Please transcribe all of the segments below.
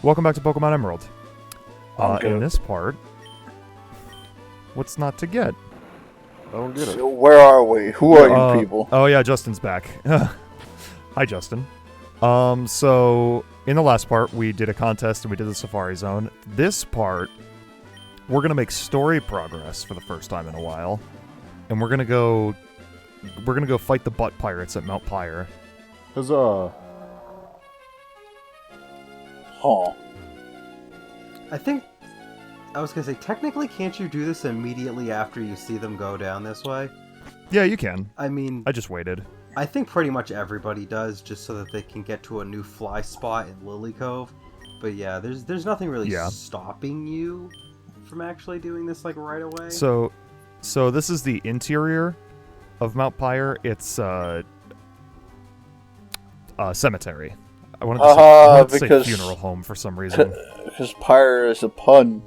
Welcome back to Pokemon Emerald. In this part, what's not to get? I don't get it. So where are we? Who are you people? Oh yeah, Justin's back. Hi, Justin. So in the last part, we did a contest and we did the Safari Zone. This part, we're gonna make story progress for the first time in a while, and we're gonna go fight the butt pirates at Mount Pyre. Huzzah. Huh. I was gonna say, technically, can't you do this immediately after you see them go down this way? Yeah, you can. I mean, I just waited. I think pretty much everybody does, just so that they can get to a new fly spot in Lily Cove. But yeah, there's nothing really stopping you from actually doing this like right away. So this is the interior of Mount Pyre. It's cemetery. I wanted to say funeral home for some reason. Because pyre is a pun.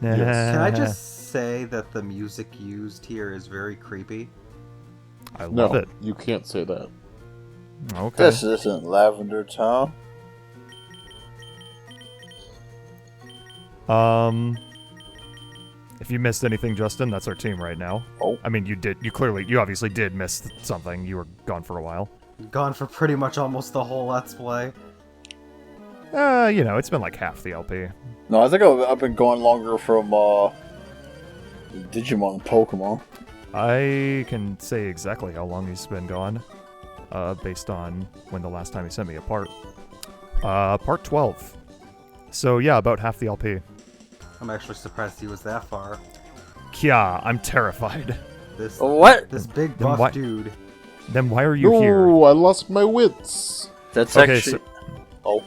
Can I just say that the music used here is very creepy? I love it. You can't say that. Okay. This isn't Lavender Town. If you missed anything, Justin, that's our team right now. Oh. I mean, you obviously did miss something. You were gone for a while. Gone for pretty much almost the whole Let's Play. It's been like half the LP. No, I think I've been going longer from Digimon and Pokemon. I can say exactly how long he's been gone, based on when the last time he sent me a part. Part 12. So yeah, about half the LP. I'm actually surprised he was that far. Kya, I'm terrified. What? This big Then buff dude. Then why are you here? No, I lost my wits. That's Okay, actually... Oh.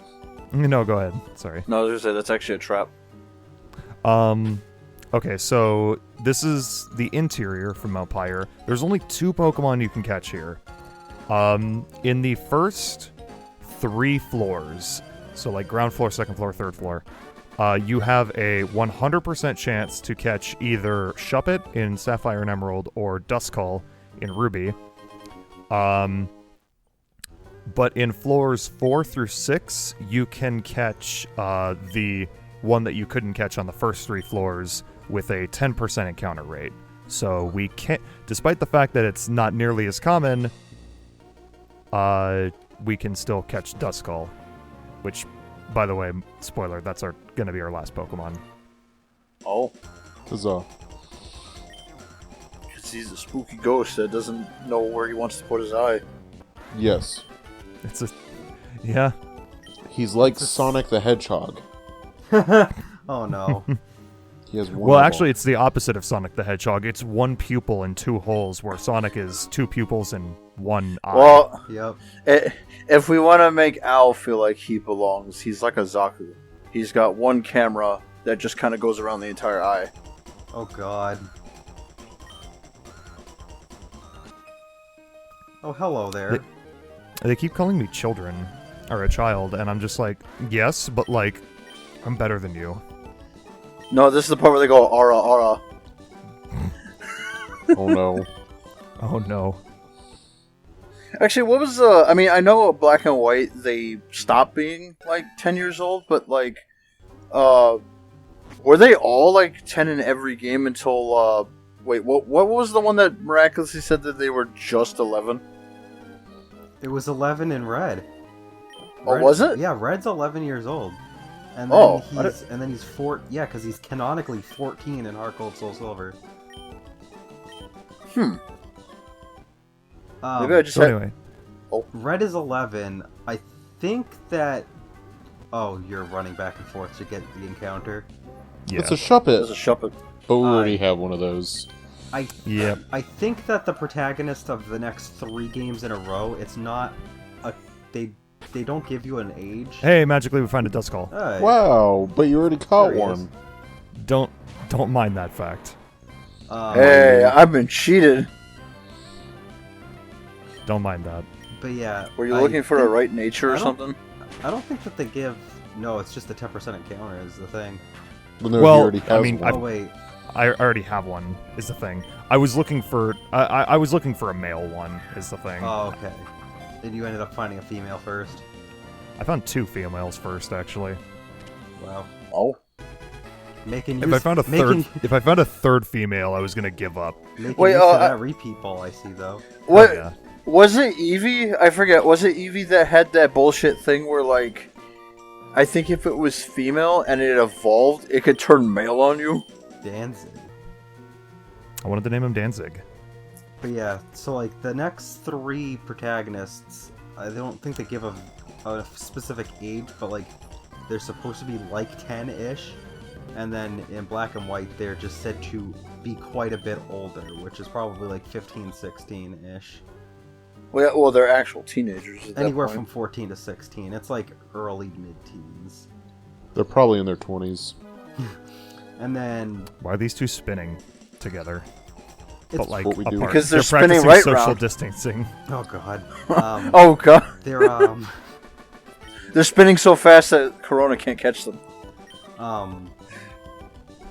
No, go ahead. Sorry. No, I was going to say, that's actually a trap. Okay, so this is the interior from Mount Pyre. There's only 2 Pokemon you can catch here. In the first 3 floors, so like ground floor, second floor, third floor, you have a 100% chance to catch either Shuppet in Sapphire and Emerald or Duskull in Ruby. But in floors 4 through 6, you can catch the one that you couldn't catch on the first 3 floors with a 10% encounter rate. So we can't, despite the fact that it's not nearly as common, we can still catch Duskull, which, by the way, spoiler, that's gonna be our last Pokemon. Oh. Huzzah. Because he's a spooky ghost that doesn't know where he wants to put his eye. Yes. Yeah. He's like Sonic the Hedgehog. Oh no. He has one Well, eyeball. actually, it's the opposite of Sonic the Hedgehog. It's 1 pupil and 2 holes, where Sonic is 2 pupils and 1 eye. Well, Yep. if we want to make Al feel like he belongs, he's like a Zaku. He's got 1 camera that just kind of goes around the entire eye. Oh god. Oh, hello there. They keep calling me children, or a child, and I'm just like, yes, but like, I'm better than you. No, this is the part where they go, Ara, Ara. Oh no. Oh no. Actually, what was the... I mean, I know Black and White, they stopped being, like, 10 years old, but, like, were they all, like, 10 in every game until, wait, what was the one that miraculously said that they were just 11? It was 11 in Red. Oh, was it? Yeah, Red's 11 years old. And then he's 4. Yeah, because he's canonically 14 in Heart Gold Soul Silver. Maybe I just So anyway. Red is 11. I think that... Oh, you're running back and forth to get the encounter. Yeah. It's a Shuppet. It's a Shuppet. Already have one of those. I think that the protagonist of the next 3 games in a row, it's not a... They don't give you an age. Hey, magically we find a Duskull. Hey. Wow, but you already caught There he one. Don't mind that fact. Hey, I've been cheated. Don't mind that. But yeah. Were you looking for a right nature or something? I don't think that they give... No, it's just a 10% encounter is the thing. Well, no, Well, he already has I mean, one. Oh, wait. I already have one, is the thing. I was looking for I was looking for a male one, is the thing. Oh, okay. And you ended up finding a female first? I found 2 females first, actually. Wow. Oh. Making If I found a third female, I was gonna give up. Making Wait, use of that repeat ball, I see though. What? Oh, yeah. Was it Eevee? I forget. Was it Eevee that had that bullshit thing where, like, I think if it was female and it evolved, it could turn male on you? Danzig. I wanted to name him Danzig. But yeah, so like the next 3 protagonists, I don't think they give a specific age, but like they're supposed to be like 10-ish. And then in Black and White, they're just said to be quite a bit older, which is probably like 15, 16-ish. Well, they're actual teenagers. At Anywhere that from point. 14 to 16. It's like early mid-teens. They're probably in their 20s. And then... Why are these 2 spinning together? It's But like what we do. apart. Because they're spinning practicing right social round. distancing. Oh god. Oh god, They're they're spinning so fast that Corona can't catch them.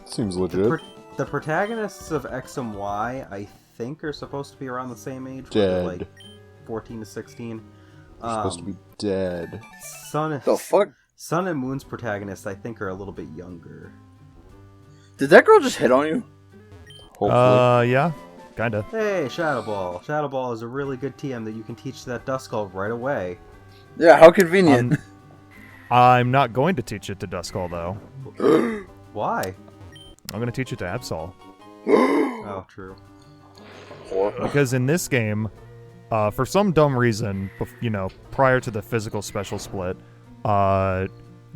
Seems legit. The protagonists of X and Y, I think, are supposed to be around the same age. where they're, Dead. like 14 to 16. They're supposed to be dead. The fuck? Sun and Moon's protagonists, I think, are a little bit younger. Did that girl just hit on you? Hopefully. Yeah, kinda. Hey, Shadow Ball. Shadow Ball is a really good TM that you can teach to that Duskull right away. Yeah, how convenient. I'm not going to teach it to Duskull, though. Why? I'm going to teach it to Absol. Oh, true. Because in this game, for some dumb reason, prior to the physical special split,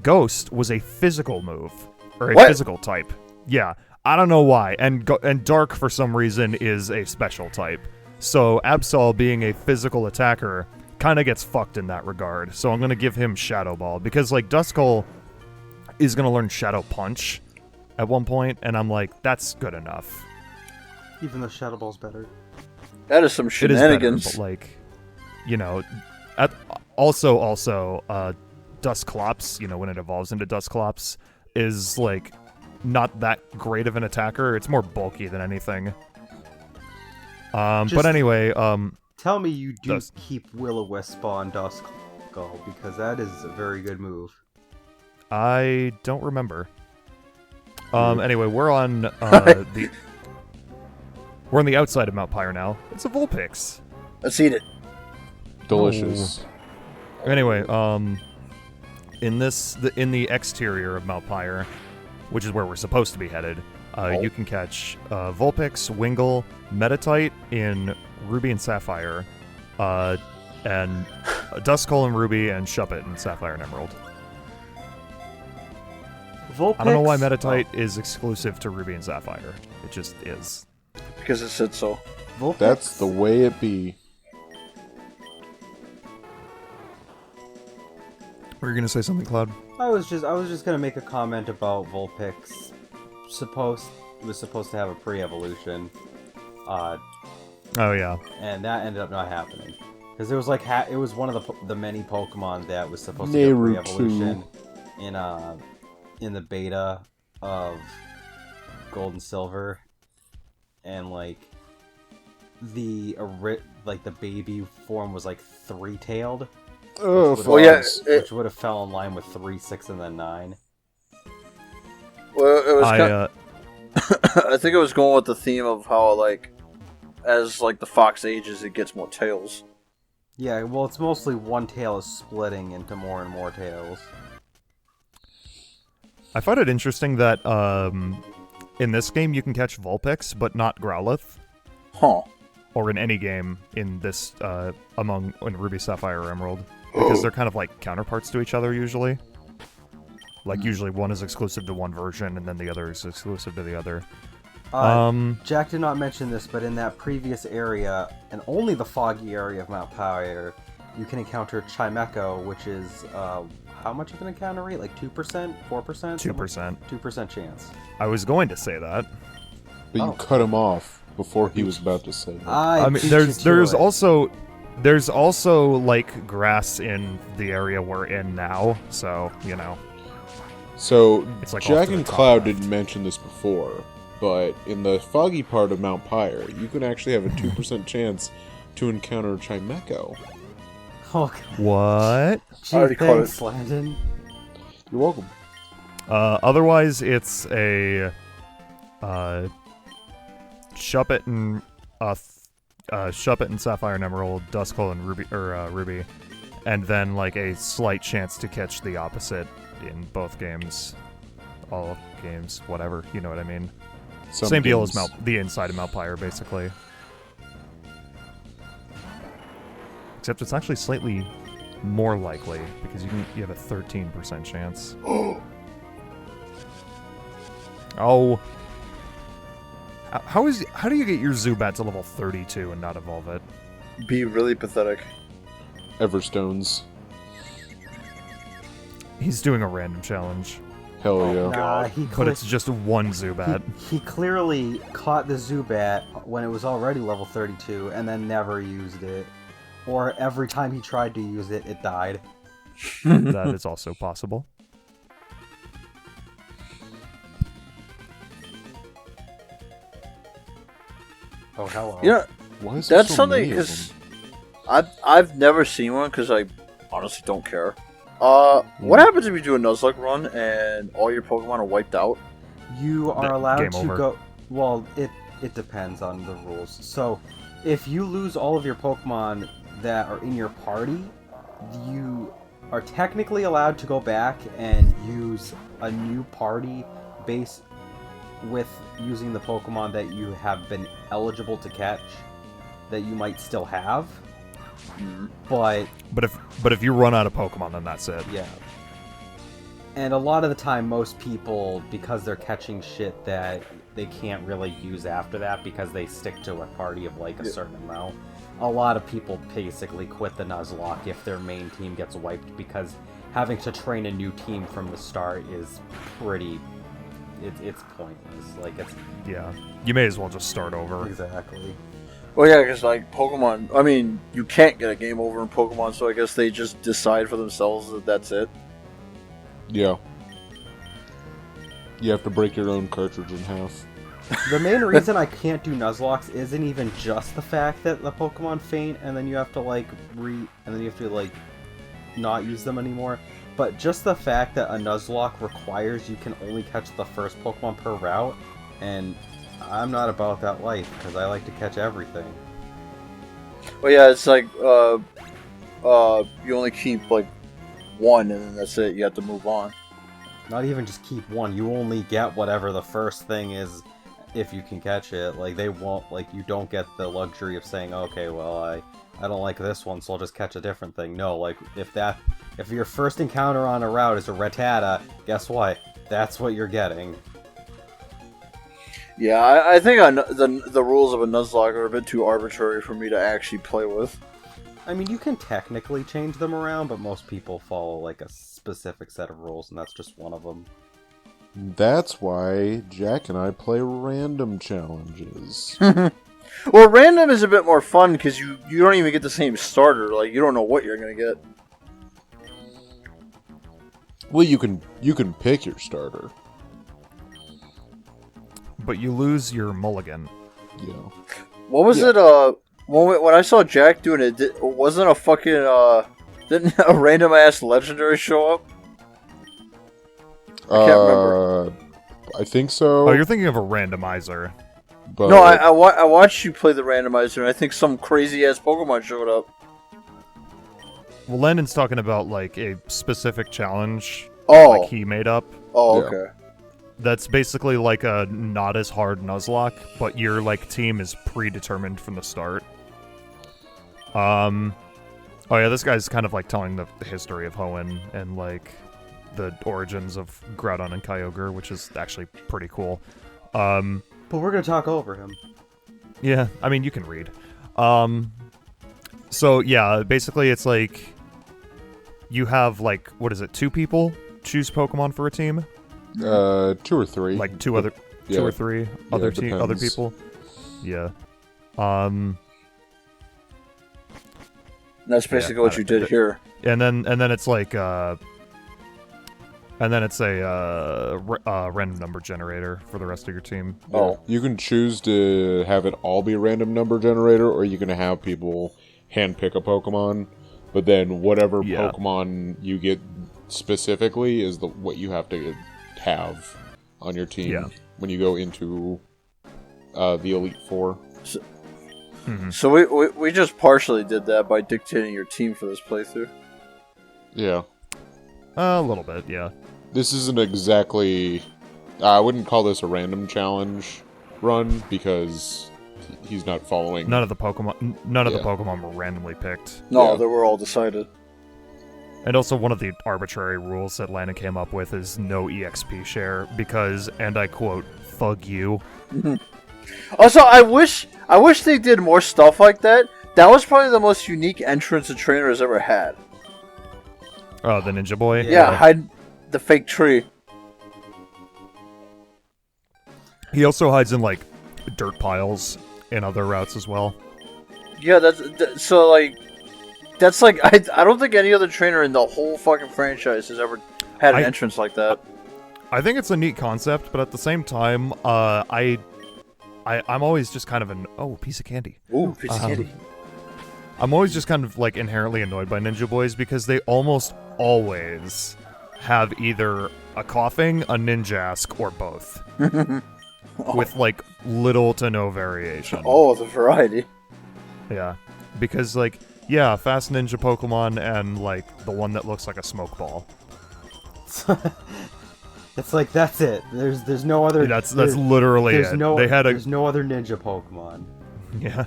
Ghost was a physical move. Or a What? physical type. Yeah, I don't know why. And Dark, for some reason, is a special type. So Absol, being a physical attacker, kind of gets fucked in that regard. So I'm going to give him Shadow Ball. Because, like, Duskull is going to learn Shadow Punch at one point, and I'm like, that's good enough. Even though Shadow Ball's better. That is some It is better, shenanigans. but, like, also, Dusclops, when it evolves into Dusclops, is, like, not that great of an attacker. It's more bulky than anything. But anyway, Tell me you do Dust. keep Will-O-Wisp on Duskull, because that is a very good move. I don't remember. Anyway, we're on we're on the outside of Mount Pyre now. It's a Vulpix. Let's eat it. Delicious. Anyway, in the exterior of Mount Pyre, which is where we're supposed to be headed, you can catch Vulpix, Wingull, Metatite in Ruby and Sapphire, and Duskull in Ruby, and Shuppet in Sapphire and Emerald. Vulpix, I don't know why Metatite is exclusive to Ruby and Sapphire. It just is. Because it said so. Vulpix, That's the way it be. Were you gonna say something, Cloud? I was just gonna make a comment about Vulpix. Was supposed to have a pre-evolution, Oh yeah. and that ended up not happening because it was like it was one of the many Pokemon that was supposed to get pre-evolution in the beta of Gold and Silver, and like the baby form was like 3-tailed. Oh, Well, yeah, Which would have fell in line with 3, 6, and then 9. Well, it was. I think it was going with the theme of how, like, as like the fox ages, it gets more tails. Yeah, well, it's mostly one tail is splitting into more and more tails. I find it interesting that in this game you can catch Vulpix, but not Growlithe. Huh. Or in any game in this in Ruby, Sapphire, or Emerald, because they're kind of like counterparts to each other usually. Like usually one is exclusive to one version, and then the other is exclusive to the other. Jack did not mention this, but in that previous area, and only the foggy area of Mount Pyre, you can encounter Chimecho, which is how much of an encounter rate? Like 2%, 4%? 2%. 2% chance. I was going to say that. But you Oh. cut him off before he was about to say that. I mean, there's also like grass in the area we're in now, so So, It's like off Jack to the and top Cloud left. didn't mention this before, but in the foggy part of Mount Pyre, you can actually have a 2% chance to encounter Chimecho. Okay. What? Gee, already caught thanks, it. Landon. You're welcome. Otherwise, it's a Shuppet and Shuppet and Sapphire and Emerald, Duskull and Ruby, and then like a slight chance to catch the opposite in both games, all games, whatever. You know what I mean? Same deal as the inside of Malpire, basically. Except it's actually slightly more likely because you have a 13% chance. Oh. How do you get your Zubat to level 32 and not evolve it? Be really pathetic. Everstones. He's doing a random challenge. Hell yeah. Nah, But it's just one Zubat. He clearly caught the Zubat when it was already level 32 and then never used it. Or every time he tried to use it, it died. That is also possible. Oh, hello. Yeah, Why is there that's so something many of because I've never seen one because I honestly don't care. What happens if you do a Nuzlocke run and all your Pokemon are wiped out? You are Game allowed to over. go... Well, it depends on the rules. So, if you lose all of your Pokemon that are in your party, you are technically allowed to go back and use a new party base with using the Pokemon that you have been eligible to catch that you might still have. But But if you run out of Pokemon, then that's it. yeah. And a lot of the time, most people, because they're catching shit that they can't really use after that because they stick to a party of like a certain amount, a lot of people basically quit the Nuzlocke if their main team gets wiped because having to train a new team from the start is pretty... It's pointless. Like, it's... Yeah. You may as well just start over. Exactly. Well, yeah, because like Pokemon, I mean, you can't get a game over in Pokemon, so I guess they just decide for themselves that that's it. Yeah. You have to break your own cartridge in half. The main reason I can't do Nuzlocks isn't even just the fact that the Pokemon faint and then you have to like not use them anymore, but just the fact that a Nuzlocke requires you can only catch the first Pokemon per route, and I'm not about that life because I like to catch everything. Well, yeah, it's like you only keep like one, and then that's it. You have to move on. Not even just keep one. You only get whatever the first thing is if you can catch it. Like, they won't, like, you don't get the luxury of saying, okay, well, I don't like this one, so I'll just catch a different thing. No, like, if your first encounter on a route is a Rattata, guess what? That's what you're getting. Yeah, I think the rules of a Nuzlocke are a bit too arbitrary for me to actually play with. I mean, you can technically change them around, but most people follow, like, a specific set of rules, and that's just one of them. That's why Jack and I play random challenges. Well, random is a bit more fun because you don't even get the same starter. Like, you don't know what you're gonna get. Well, you can pick your starter. But you lose your mulligan. Yeah. What was it? When I saw Jack doing it, wasn't a fucking didn't a random ass legendary show up? I can't remember. I think so. Oh, you're thinking of a randomizer. But No, I watched you play the randomizer, and I think some crazy ass Pokemon showed up. Well, Landon's talking about like a specific challenge Oh, like he made up. oh, Yeah. okay. That's basically like a not as hard Nuzlocke, but your like team is predetermined from the start. Oh yeah, this guy's kind of like telling the history of Hoenn and like the origins of Groudon and Kyogre, which is actually pretty cool. But we're gonna talk over him. Yeah, I mean you can read. So yeah, basically it's like you have like what is it, 2 people choose Pokemon for a team? 2 or 3. Like two or 3 other it depends. other people. Yeah. That's basically what you did here. And then it's like and then it's a random number generator for the rest of your team. Yeah. Oh. You can choose to have it all be a random number generator, or you can have people handpick a Pokemon. but then whatever Yeah. Pokemon you get specifically is what you have to have on your team Yeah. when you go into the Elite Four. So we just partially did that by dictating your team for this playthrough. Yeah. A little bit, yeah. This isn't exactly... I wouldn't call this a random challenge run, because he's not following... None of the Yeah. Pokemon were randomly picked. No, Yeah. they were all decided. And also one of the arbitrary rules that Lana came up with is no EXP share because, and I quote, "Fug you." Also, I wish they did more stuff like that. That was probably the most unique entrance a trainer has ever had. Oh, the Ninja Boy? Yeah, hide the fake tree. He also hides in, like, dirt piles in other routes as well. Yeah, so like that's like I don't think any other trainer in the whole fucking franchise has ever had an entrance like that. I think it's a neat concept, but at the same time, I'm always just kind of piece of candy. Ooh, piece of candy. I'm always just kind of like inherently annoyed by Ninja Boys because they almost always have either a coughing, a ninjask, or both. With like little to no variation. Oh, the variety. Yeah. Because like, yeah, fast ninja Pokemon and like the one that looks like a smoke ball. It's like that's it. There's no other. That's literally there's it. No, they had there's no other ninja Pokemon. Yeah.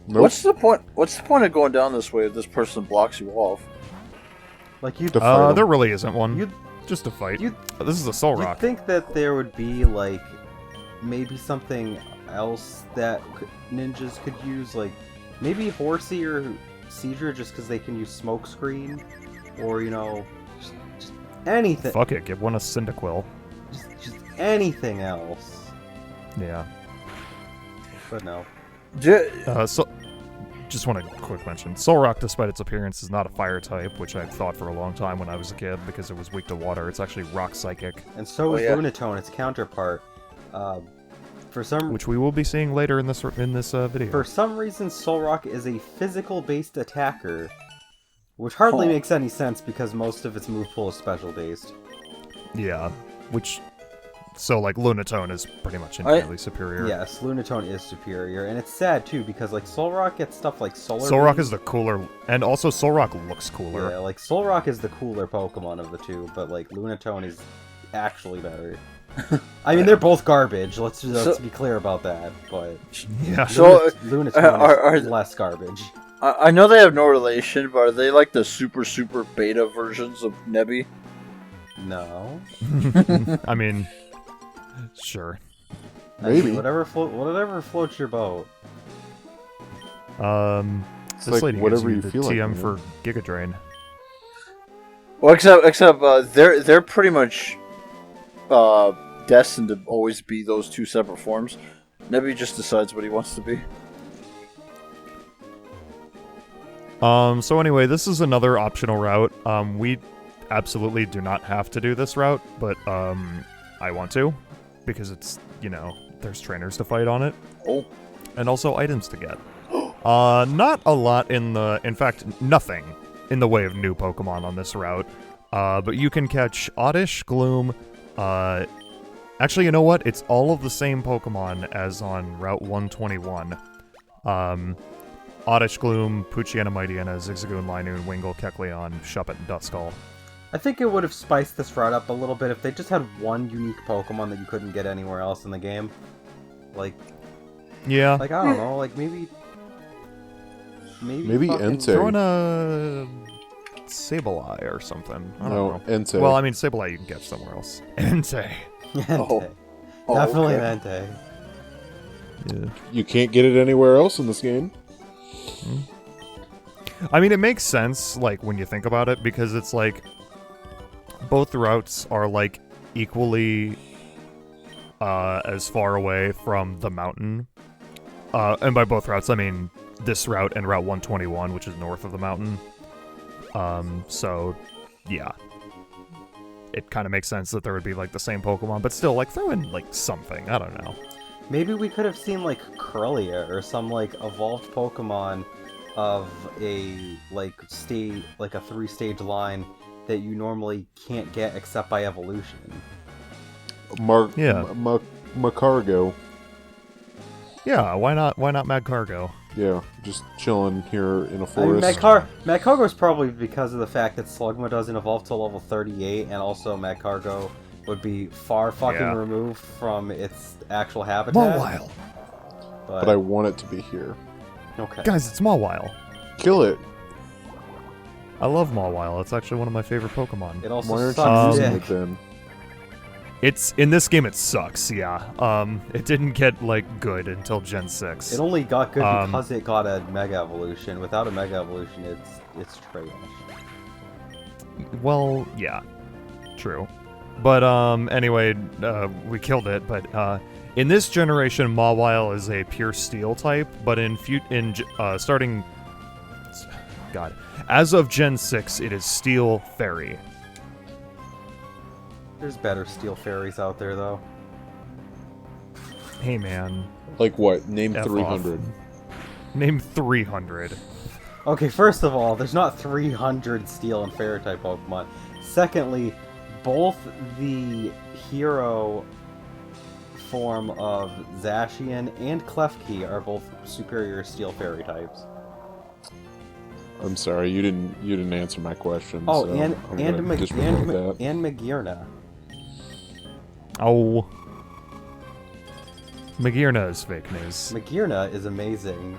Nope. What's the point? What's the point of going down this way if this person blocks you off? Like you. To fight 'em. There really isn't one. You'd- Just a fight. you'd- This is a Soul You'd Rock. think that there would be like maybe something else that ninjas could use, like maybe Horsey or Seadra, just because they can use smoke screen, or just anything. Fuck it, give one a Cyndaquil. Just anything else. Yeah. But no. Just want to quick mention. Solrock, despite its appearance, is not a fire type, which I thought for a long time when I was a kid because it was weak to water. It's actually rock psychic, And so is yeah. Lunatone, its counterpart. For some which we will be seeing later in this video. For some reason, Solrock is a physical-based attacker, which hardly makes any sense because most of its move pool is special-based. Yeah, so like Lunatone is pretty much entirely superior. Yes, Lunatone is superior, and it's sad too because like Solrock gets stuff like Solar Solrock Beam. is the cooler, and also Solrock looks cooler. Yeah, like Solrock is the cooler Pokemon of the two, but like Lunatone is actually better. I mean, they're both garbage. Let's be clear about that. But Yeah. So, Lunatone is less garbage. I know they have no relation, but are they like the super beta versions of Nebby? No. I mean, sure. I mean, Maybe. whatever floats your boat. This like lady whatever gives you the feel like, TM man. for Giga Drain. Well, except they're pretty much destined to always be those two separate forms. Nebby just decides what he wants to be. So anyway, this is another optional route. We absolutely do not have to do this route, but I want to because it's, there's trainers to fight on it. Oh. And also items to get. Not a lot in fact, nothing in the way of new Pokemon on this route. But you can catch Oddish, Gloom, actually, you know what? It's all of the same Pokemon as on Route 121. Oddish, Gloom, Poochyena, Mightyena, Zigzagoon, Linoon, Wingull, Kecleon, Shuppet, and Duskull. I think it would have spiced this route up a little bit if they just had one unique Pokemon that you couldn't get anywhere else in the game. Yeah. I don't know, like maybe fucking- Entei. Throw in a Sableye or something. I don't know. Entei. Well, I mean, Sableye you can catch somewhere else. Entei. Entei. Oh, Definitely okay. an Entei. Yeah. You can't get it anywhere else in this game. I mean, it makes sense, like, when you think about it, because it's like both routes are like equally as far away from the mountain. And by both routes, I mean this route and Route 121, which is north of the mountain. So, yeah. It kind of makes sense that there would be, like, the same Pokemon, but still, like, throw in, like, something. I don't know. Maybe we could have seen like Corellia or some like evolved Pokemon of a like a 3-stage line that you normally can't get except by evolution. Macargo. Yeah, why not? Why not Mad Cargo? Yeah, just chilling here in a I mean, forest. Magcargo is probably because of the fact that Slugma doesn't evolve till level 38, and also Magcargo would be far fucking removed from its actual habitat. Mawile! But I want it to be here. Okay. Guys, it's Mawile. Kill it. I love Mawile. It's actually one of my favorite Pokemon. It also Why aren't sucks you using dick. it then? It's in this game. It sucks. Yeah. It didn't get like good until Gen 6. It only got good because it got a Mega Evolution. Without a Mega Evolution, it's trash. Well, yeah, true. But anyway, we killed it. But in this generation, Mawile is a pure Steel type. But starting, God, as of Gen 6, it is Steel Fairy. There's better Steel Fairies out there, though. Hey, man. Like what? Name F 300. Name 300. Okay, first of all, there's not 300 Steel and Fairy type Pokemon. Secondly, both the hero form of Zacian and Klefki are both superior Steel Fairy types. I'm sorry, you didn't answer my question. Oh, so and I'm gonna disregard that. Magearna. Oh. Magearna is fake news. Magearna is amazing.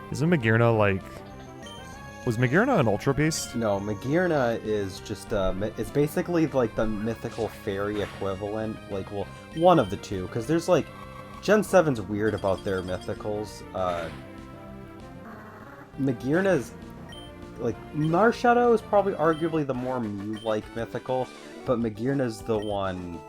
Isn't Magearna like... Was Magearna an Ultra Beast? No, Magearna is just it's basically like the mythical fairy equivalent. Like, well, one of the two, because there's like Gen 7's weird about their mythicals. Magearna's like Marshadow is probably arguably the more Mew-like mythical, but Magearna's the one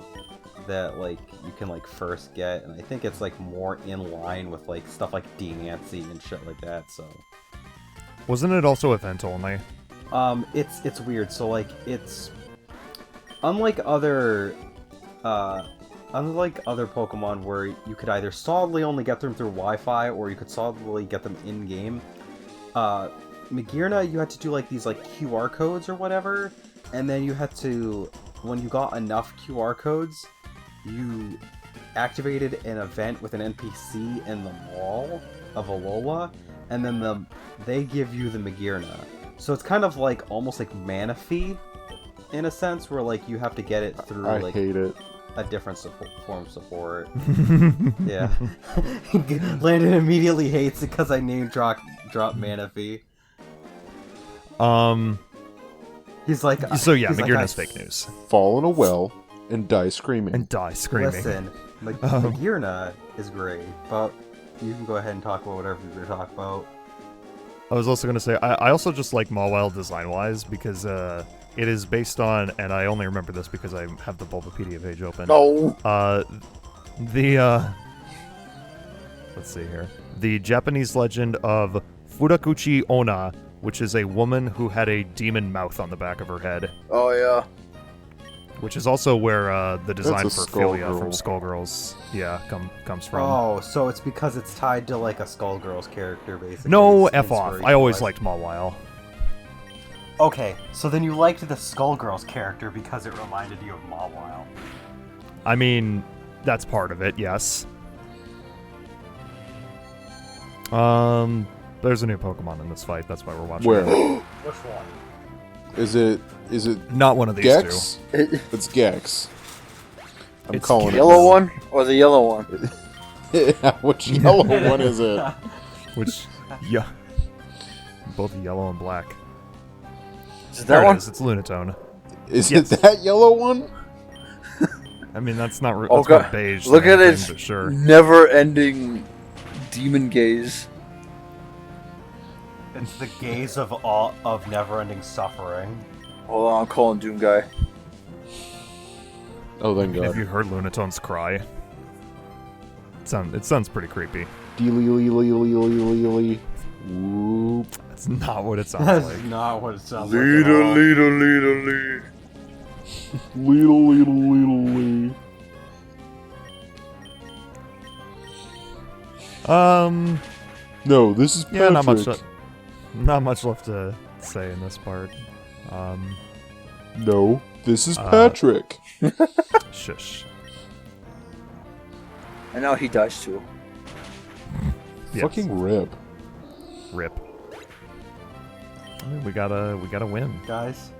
that like you can like first get, and I think it's like more in line with like stuff like Deancy and shit like that. So Wasn't it also event only? it's weird. So like it's unlike other Pokemon where you could either solidly only get them through Wi-Fi or you could solidly get them in game. Magearna, you had to do like these like QR codes or whatever, and then you had to, when you got enough QR codes, you activated an event with an NPC in the mall of Alola, and then they give you the Magearna. So it's kind of like almost like Manaphy in a sense, where like you have to get it through I like hate it. a different form of support. Yeah. Landon immediately hates it because I name drop Manaphy. He's like, So yeah, he's like, Magearna's fake news. Fall in a well and die screaming. And die screaming. Listen, Magearna is great, but you can go ahead and talk about whatever you're going to talk about. I was also going to say, I also just like Mawile design-wise because it is based on, and I only remember this because I have the Bulbapedia page open. No. Let's see here. The Japanese legend of Fudakuchi Onna, which is a woman who had a demon mouth on the back of her head. Oh yeah. Which is also where the design That's a for Philia from Skullgirl. Skullgirls, comes from. Oh, so it's because it's tied to like a Skullgirls character, basically. No, It's F off. I always liked Mawile. Okay, so then you liked the Skullgirls character because it reminded you of Mawile. I mean, that's part of it, yes. There's a new Pokemon in this fight, that's why we're watching Where? it. Which one? Is it Not one of these Gex? two. It's Gex. I'm It's calling Gex. it. Yellow one or the yellow one? Yeah, which yellow one is it? Which, yeah. Both yellow and black. Is it There that it one? is, it's Lunatone. Is Yes. it that yellow one? I mean, that's not, Oh that's god! not beige. Look or at anything, its but sure. never-ending demon gaze. It's the gaze of never-ending suffering. Hold on, I'm calling Doom Guy. Oh, thank Have God. you heard Lunatone's cry? It sounds pretty creepy. Deely. Whoop. That's not what it sounds That's like. not what it sounds like at all. Leader. Lee. No, this is Patrick. Yeah, not much left to say in this part. No, this is Patrick. Shush. And now he dies too. Yes. Fucking rip. Rip. I mean, we gotta win. Guys,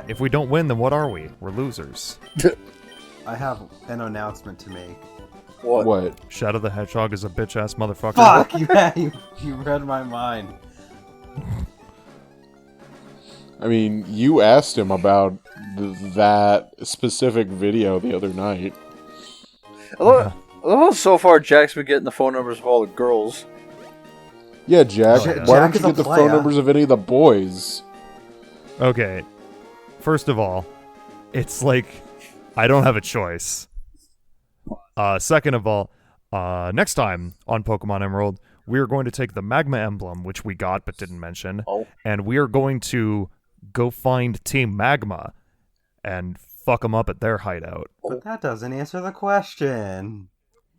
If we don't win, then what are we? We're losers. I have an announcement to make. What? Shadow the Hedgehog is a bitch ass motherfucker. Fuck! You read my mind. I mean, you asked him about that specific video the other night. I love how so far Jack's been getting the phone numbers of all the girls. Yeah, Jack. Oh, yeah. Why Jack don't is you a get the player. phone numbers of any of the boys? Okay. First of all, it's like I don't have a choice. Second of all, next time on Pokemon Emerald, we are going to take the Magma Emblem, which we got but didn't mention, and we are going to go find Team Magma and fuck them up at their hideout. But that doesn't answer the question.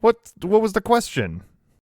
What was the question?